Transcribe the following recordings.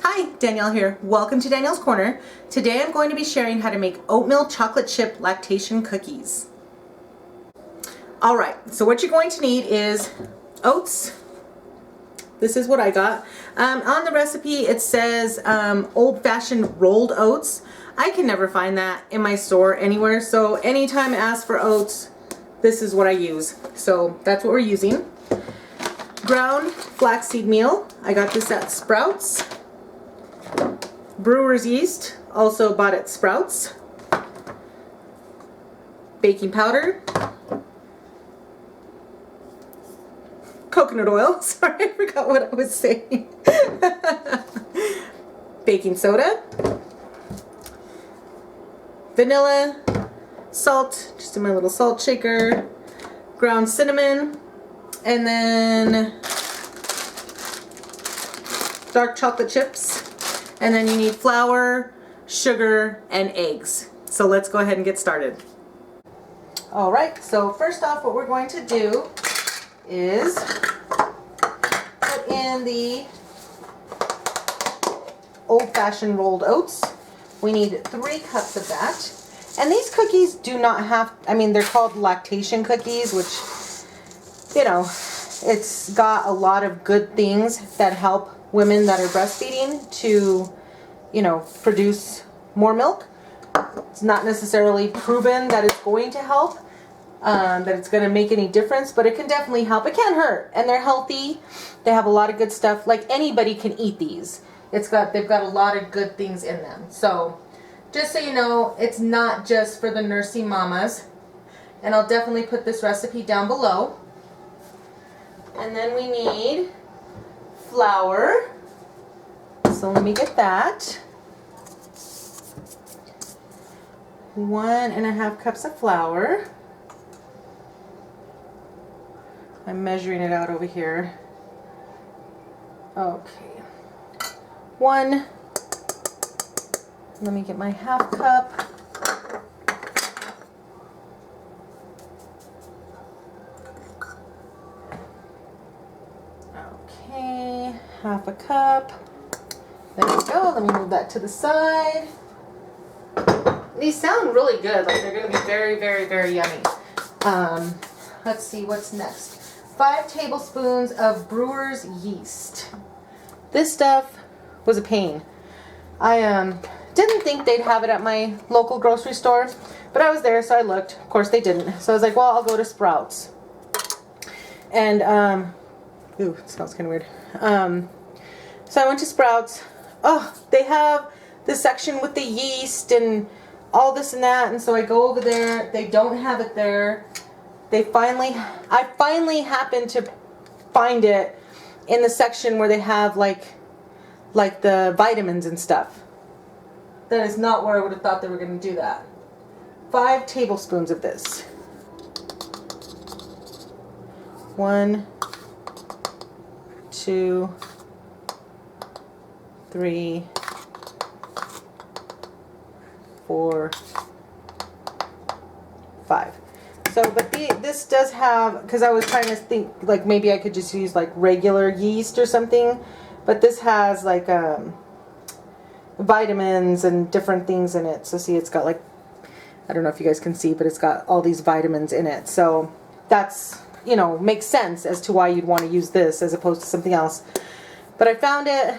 Hi, Danielle here. Welcome to Danielle's Corner. Today I'm going to be sharing how to make oatmeal chocolate chip lactation cookies. Alright, so what you're going to need is oats. This is what I got. On the recipe it says old-fashioned rolled oats. I can never find that in my store anywhere, so anytime I ask for oats, this is what I use. So that's what we're using. Ground flaxseed meal. I got this at Sprouts. Brewer's yeast, also bought at Sprouts. Baking powder. Coconut oil. Sorry, I forgot what I was saying. Baking soda. Vanilla. Salt, just in my little salt shaker. Ground cinnamon. And then dark chocolate chips. And then you need flour, sugar, and eggs. So let's go ahead and get started. Alright, so first off what we're going to do is put in the old-fashioned rolled oats. We need 3 cups of that. And these cookies do not have, I mean, they're called lactation cookies, which, you know, it's got a lot of good things that help women that are breastfeeding to, you know, produce more milk. It's not necessarily proven that it's going to help, that it's going to make any difference, but it can definitely help. It can't hurt, and they're healthy. They have a lot of good stuff. Like, anybody can eat these. They've got a lot of good things in them. So just so you know, it's not just for the nursing mamas. And I'll definitely put this recipe down below. And then we need flour. So let me get that. 1.5 cups of flour. I'm measuring it out over here. Okay. 1. Let me get my 1/2 cup. Okay, 1/2 cup. There we go. Let me move that to the side. These sound really good. Like, they're going to be very, very, very yummy. Let's see what's next. 5 tablespoons of brewer's yeast. This stuff was a pain. I didn't think they'd have it at my local grocery store, but I was there, so I looked. Of course they didn't. So I was like, well, I'll go to Sprouts. And ooh, it smells kind of weird. So I went to Sprouts. Oh, they have this section with the yeast and all this and that, and so I go over there. They don't have it there. I finally happened to find it in the section where they have like the vitamins and stuff. That is not where I would have thought they were going to do that. 5 tablespoons of this. 1, 2, 3, 4, 5. So, but this does have, because I was trying to think, like, maybe I could just use, like, regular yeast or something. But this has, like, vitamins and different things in it. So, see, it's got, like, I don't know if you guys can see, but it's got all these vitamins in it. So, that's, you know, makes sense as to why you'd want to use this as opposed to something else. But I found it,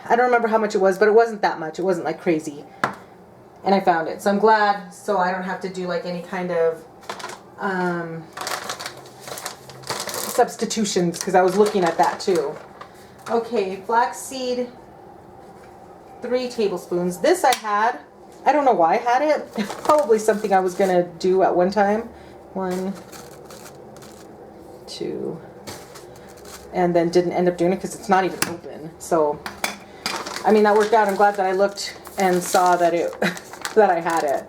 I don't remember how much it was, but it wasn't that much. It wasn't, like, crazy. And I found it. So, I'm glad, so I don't have to do, like, any kind of substitutions, because I was looking at that too. Okay, flaxseed, 3 tablespoons. This I had. I don't know why I had it. Probably something I was gonna do at one time. 1, 2, and then didn't end up doing it because it's not even open. So, I mean, that worked out. I'm glad that I looked and saw that that I had it.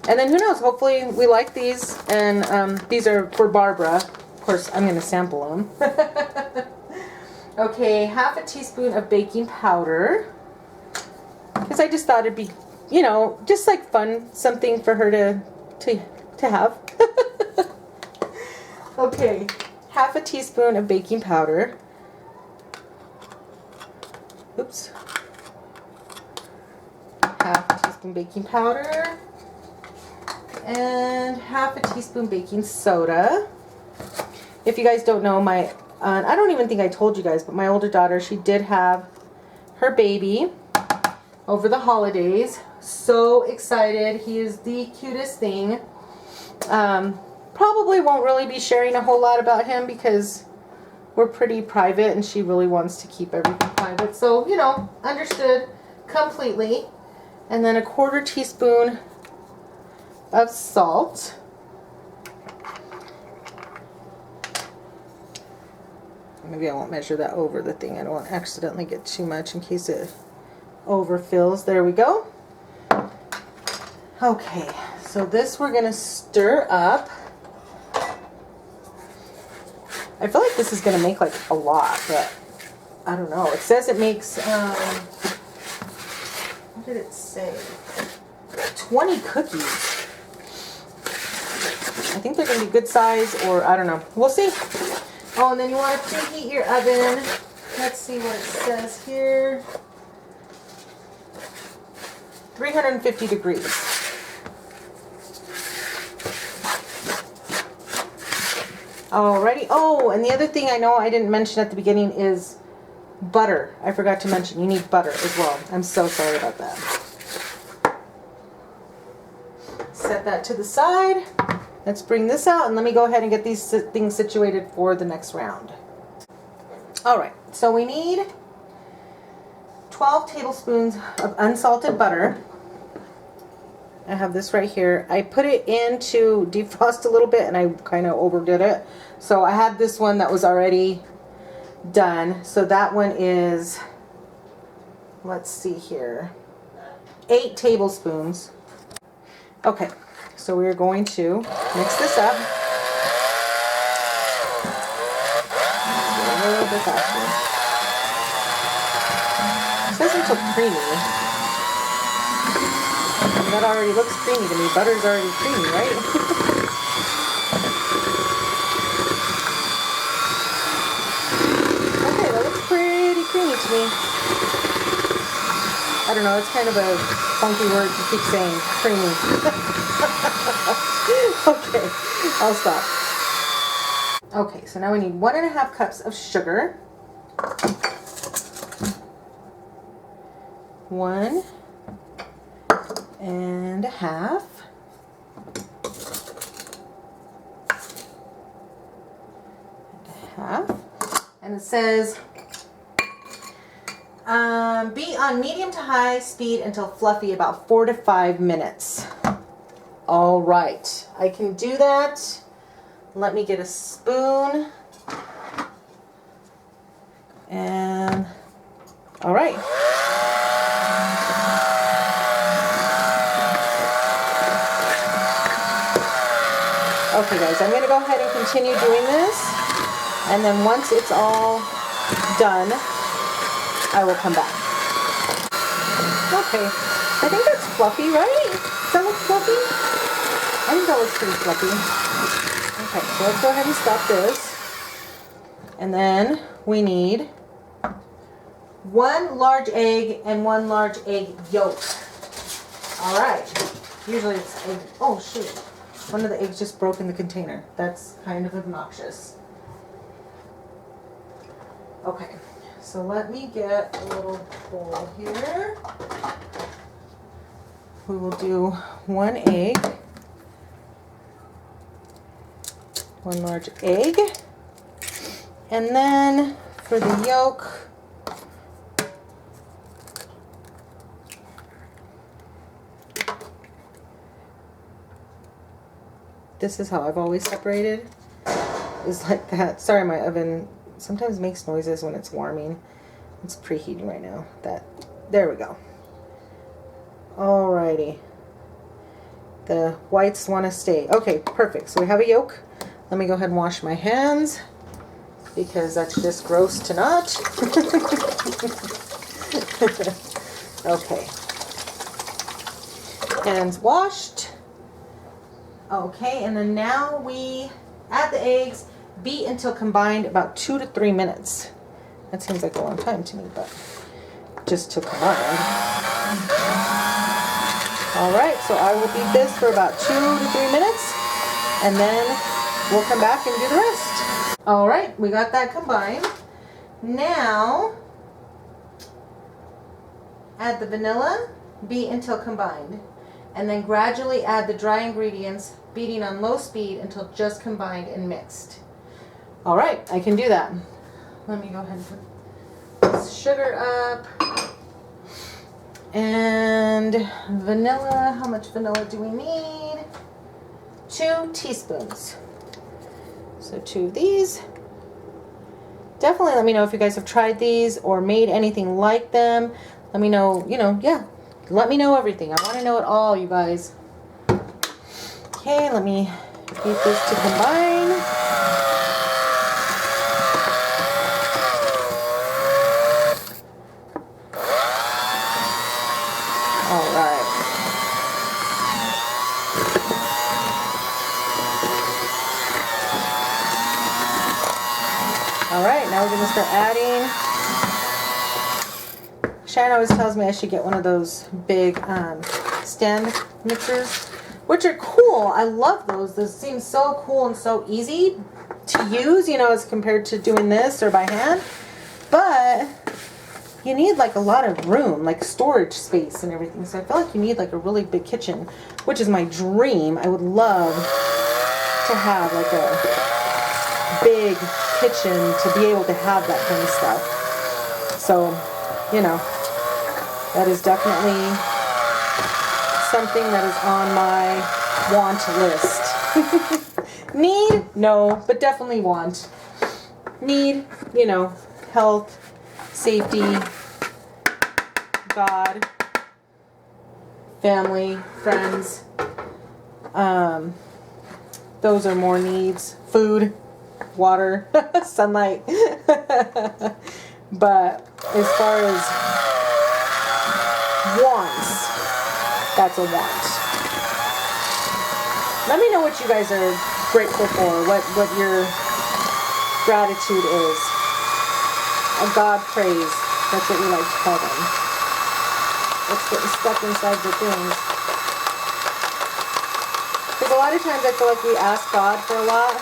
And then who knows, hopefully we like these, and these are for Barbara. Of course, I'm going to sample them. Okay, 1/2 teaspoon of baking powder. Because I just thought it'd be, you know, just like fun, something for her to have. Okay, 1/2 teaspoon of baking powder. oops, half a teaspoon baking powder, and half a teaspoon baking soda. If you guys don't know, I don't even think I told you guys, but my older daughter, she did have her baby over the holidays. So excited. He is the cutest thing. Probably won't really be sharing a whole lot about him because we're pretty private and she really wants to keep everything private. So, you know, understood completely. And then a 1/4 teaspoon of salt. Maybe I won't measure that over the thing. I don't want to accidentally get too much in case it overfills. There we go. Okay, so this we're going to stir up. I feel like this is going to make like a lot, but I don't know. It says it makes, what did it say? 20 cookies. I think they're going to be good size, or I don't know. We'll see. Oh, and then you want to preheat your oven. Let's see what it says here. 350 degrees. Alrighty. Oh, and the other thing I know I didn't mention at the beginning is butter. I forgot to mention you need butter as well. I'm so sorry about that. Set that to the side. Let's bring this out and let me go ahead and get these things situated for the next round. Alright, so we need 12 tablespoons of unsalted butter. I have this right here. I put it in to defrost a little bit and I kind of overdid it. So I had this one that was already done. So that one is, let's see here, 8 tablespoons. Okay. So we're going to mix this up. A little bit faster. It doesn't look creamy. And that already looks creamy to me. Butter's already creamy, right? Okay, that looks pretty creamy to me. I don't know, it's kind of a funky word to keep saying, creamy. Okay, I'll stop. Okay, so now we need 1½ cups of sugar. 1½ and it says be on medium to high speed until fluffy, about 4 to 5 minutes. All right, I can do that. Let me get a spoon. And all right. Okay guys, I'm going to go ahead and continue doing this. And then once it's all done, I will come back. Okay, I think that's fluffy, right? Does that look fluffy? I think that looks pretty fluffy. Okay, so let's go ahead and stop this. And then we need 1 large egg and 1 large egg yolk. All right. Usually it's egg. Oh shoot! One of the eggs just broke in the container. That's kind of obnoxious. Okay. So let me get a little bowl here. We will do 1 egg, 1 large egg, and then for the yolk, this is how I've always separated, is like that. Sorry, my oven sometimes makes noises when it's warming. It's preheating right now. There we go. Alrighty. The whites want to stay. Okay, perfect. So we have a yolk. Let me go ahead and wash my hands because that's just gross to not. Okay. Hands washed. Okay, and then now we add the eggs, beat until combined, about 2 to 3 minutes. That seems like a long time to me, but just to combine. All right, so I will beat this for about 2 to 3 minutes, and then we'll come back and do the rest. All right, we got that combined. Now, add the vanilla, beat until combined, and then gradually add the dry ingredients, beating on low speed until just combined and mixed. All right, I can do that. Let me go ahead and put this sugar up. And vanilla, how much vanilla do we need? 2 teaspoons. So 2 of these. Definitely let me know if you guys have tried these or made anything like them. Let me know, yeah. Let me know everything. I want to know it all, you guys. Okay, let me beat this to combine. All right. All right, now we're going to start adding. Sharon always tells me I should get one of those big stand mixers, which are cool. I love those. Those seem so cool and so easy to use, as compared to doing this or by hand. But you need like a lot of room, like storage space and everything. So I feel like you need like a really big kitchen, which is my dream. I would love to have like a big kitchen to be able to have that kind of stuff. So, that is definitely something that is on my want list. Need? No, but definitely want. Need, health, safety, God, family, friends. Those are more needs. Food, water, sunlight. But as far as wants, that's a want. Let me know what you guys are grateful for, what your gratitude is. A God praise, that's what we like to call them. Let's get stuck inside the things. Because a lot of times I feel like we ask God for a lot,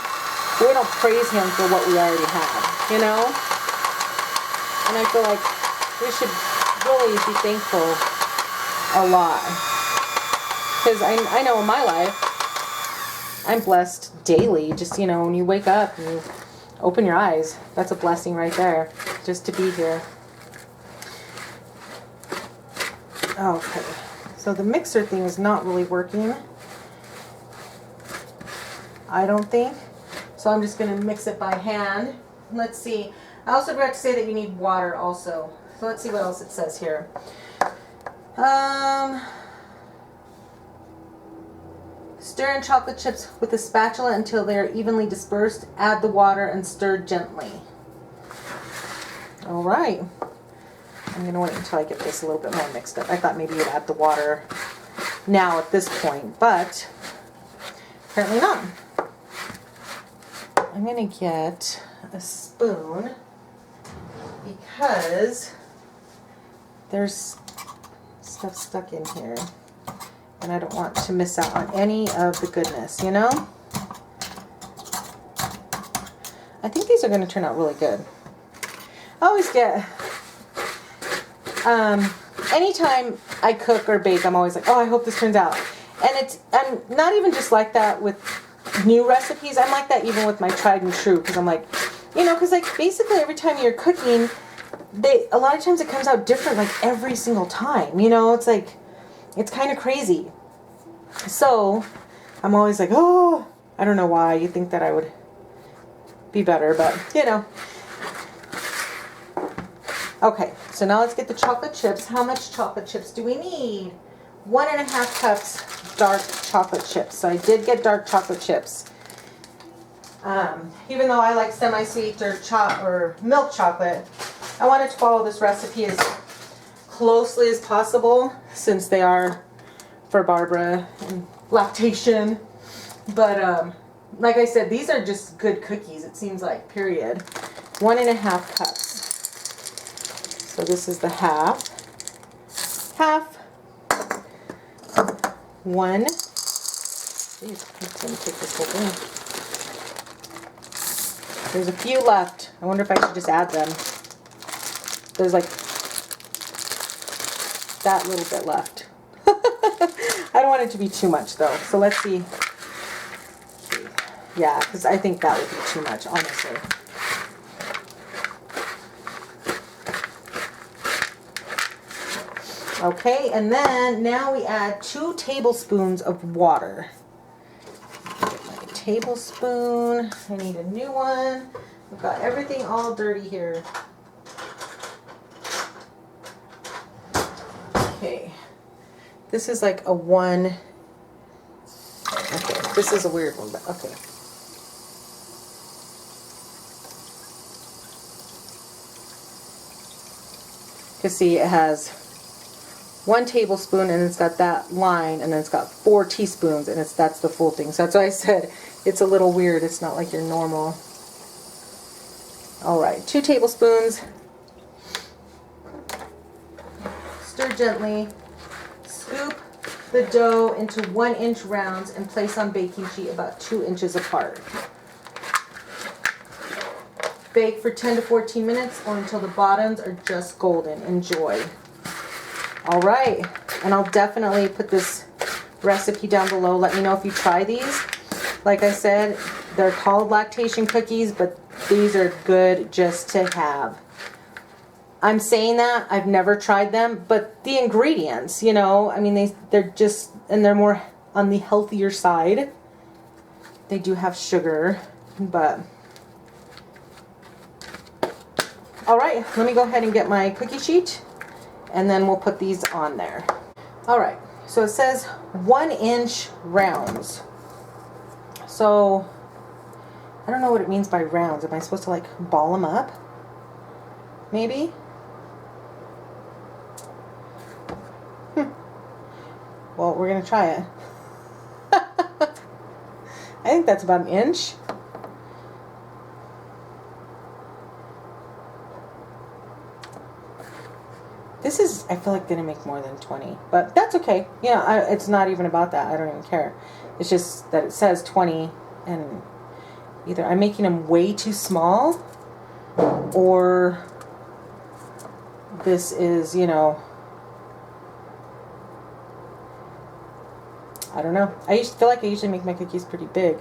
but we don't praise Him for what we already have, And I feel like we should really be thankful a lot. Because I know in my life, I'm blessed daily. Just, when you wake up and you open your eyes, that's a blessing right there. Just to be here. Okay. So the mixer thing is not really working, I don't think. So I'm just going to mix it by hand. Let's see. I also forgot to say that you need water also. So let's see what else it says here. Stir in chocolate chips with a spatula until they are evenly dispersed. Add the water and stir gently. All right. I'm going to wait until I get this a little bit more mixed up. I thought maybe you'd add the water now at this point, but apparently not. I'm going to get a spoon because there's stuff stuck in here and I don't want to miss out on any of the goodness, I think these are going to turn out really good. I always get, anytime I cook or bake, I'm always like, oh, I hope this turns out. And I'm not even just like that with new recipes. I'm like that even with my tried and true, because I'm like, because like basically every time you're cooking, a lot of times it comes out different like every single time, it's like, it's kind of crazy. So I'm always like, oh, I don't know why you think that I would be better, but Okay, so now let's get the chocolate chips. How much chocolate chips do we need? 1.5 cups dark chocolate chips. So I did get dark chocolate chips. Even though I like semi-sweet or milk chocolate, I wanted to follow this recipe as closely as possible since they are for Barbara and lactation. But like I said, these are just good cookies, it seems like, period. 1.5 cups. So this is the half. one. Jeez, I'm going to take this whole thing. There's a few left. I wonder if I should just add them. There's like that little bit left. I don't want it to be too much though. So let's see. Yeah, because I think that would be too much, honestly. Okay, and then now we add 2 tablespoons of water. Get my tablespoon. I need a new one. I've got everything all dirty here. Okay. This is like a 1. Okay, this is a weird one, but okay. You see, it has 1 tablespoon, and it's got that line, and then it's got 4 teaspoons, and that's the full thing. So that's why I said it's a little weird. It's not like your normal. All right, 2 tablespoons. Stir gently. Scoop the dough into 1-inch rounds and place on baking sheet about 2 inches apart. Bake for 10 to 14 minutes or until the bottoms are just golden. Enjoy. All right, and I'll definitely put this recipe down below. Let me know if you try these. Like I said, they're called lactation cookies, but these are good just to have. I'm saying that, I've never tried them, but the ingredients, you know, I mean, they're just, and they're more on the healthier side. They do have sugar, but... All right, let me go ahead and get my cookie sheet, and then we'll put these on there. All right, so it says 1-inch rounds. So, I don't know what it means by rounds. Am I supposed to like ball them up? Maybe? Well, we're gonna try it. I think that's about 1 inch. This is, I feel like, gonna make more than 20, but that's okay. Yeah, it's not even about that. I don't even care. It's just that it says 20, and either I'm making them way too small, or this is, you know, I don't know. I feel like I usually make my cookies pretty big.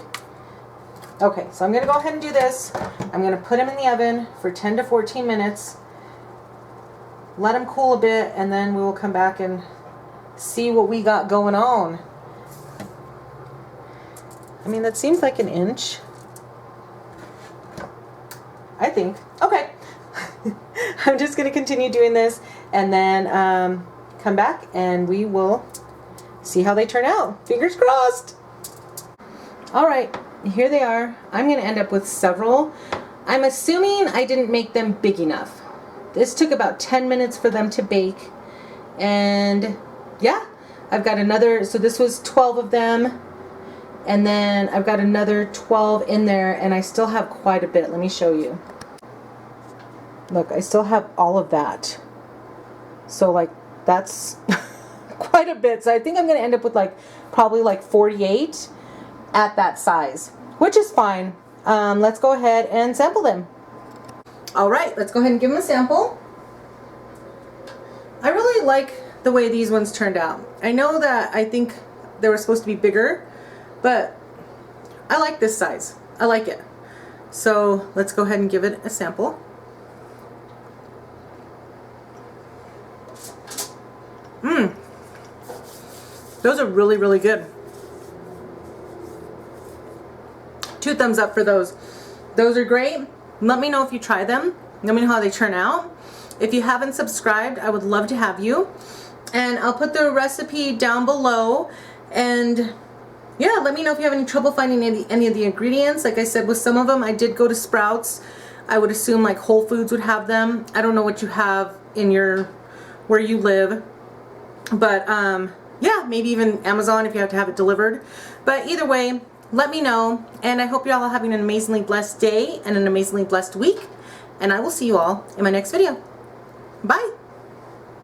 Okay, so I'm gonna go ahead and do this. I'm gonna put them in the oven for 10 to 14 minutes. Let them cool a bit, and then we will come back and see what we got going on. I mean, that seems like 1 inch. I think. Okay. I'm just going to continue doing this, and then come back, and we will see how they turn out. Fingers crossed. All right, here they are. I'm going to end up with several. I'm assuming I didn't make them big enough. This took about 10 minutes for them to bake, and yeah, I've got another, so this was 12 of them, and then I've got another 12 in there, and I still have quite a bit. Let me show you. Look, I still have all of that. So like, that's quite a bit. So I think I'm going to end up with like, probably like 48 at that size, which is fine. Let's go ahead and sample them. All right, let's go ahead and give them a sample. I really like the way these ones turned out. I know that I think they were supposed to be bigger, but I like this size. I like it. So let's go ahead and give it a sample. Those are really, really good. 2 thumbs up for those. Those are great. Let me know if you try them. Let me know how they turn out. If you haven't subscribed, I would love to have you. And I'll put the recipe down below. And yeah, let me know if you have any trouble finding any of the ingredients. Like I said, with some of them, I did go to Sprouts. I would assume like Whole Foods would have them. I don't know what you have in where you live. But yeah, maybe even Amazon if you have to have it delivered. But either way, let me know, and I hope you're all having an amazingly blessed day and an amazingly blessed week, and I will see you all in my next video. Bye!